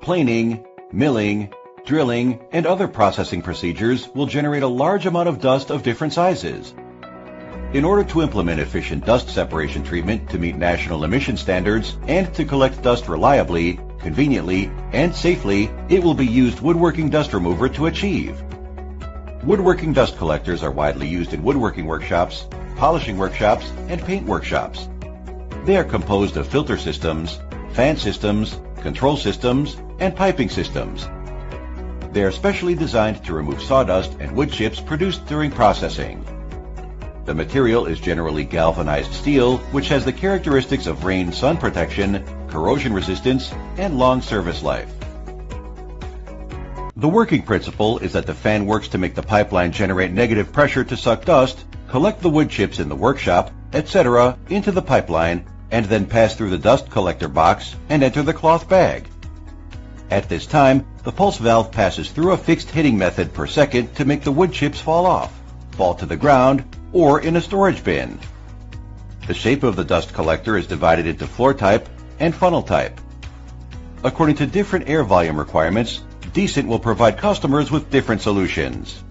Planing, milling, drilling, and other processing procedures will generate a large amount of dust of different sizes. In order to implement efficient dust separation treatment to meet national emission standards and to collect dust reliably, conveniently, and safely, it will be used woodworking dust remover to achieve. Woodworking dust collectors are widely used in woodworking workshops, polishing workshops, and paint workshops. They are composed of filter systems, fan systems, control systems, and piping systems. They are specially designed to remove sawdust and wood chips produced during processing. The material is generally galvanized steel, which has the characteristics of rain-sun protection, corrosion resistance, and long service life. The working principle is that the fan works to make the pipeline generate negative pressure to suck dust, collect the wood chips in the workshop, etc. into the pipeline, and then pass through the dust collector box and enter the cloth bag. At this time, the pulse valve passes through a fixed hitting method per second to make the wood chips fall off, fall to the ground, or in a storage bin. The shape of the dust collector is divided into floor type and funnel type. According to different air volume requirements, Decent will provide customers with different solutions.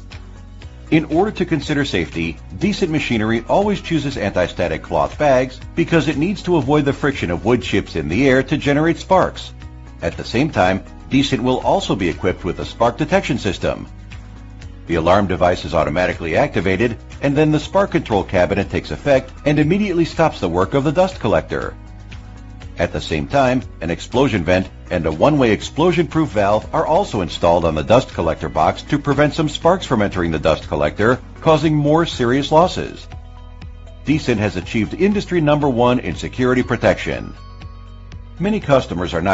In order to consider safety, Decent Machinery always chooses anti-static cloth bags because it needs to avoid the friction of wood chips in the air to generate sparks. At the same time, Decent will also be equipped with a spark detection system. The alarm device is automatically activated, and then the spark control cabinet takes effect and immediately stops the work of the dust collector. At the same time, an explosion vent and a one-way explosion-proof valve are also installed on the dust collector box to prevent some sparks from entering the dust collector, causing more serious losses. Decent has achieved industry #1 in security protection. Many customers are not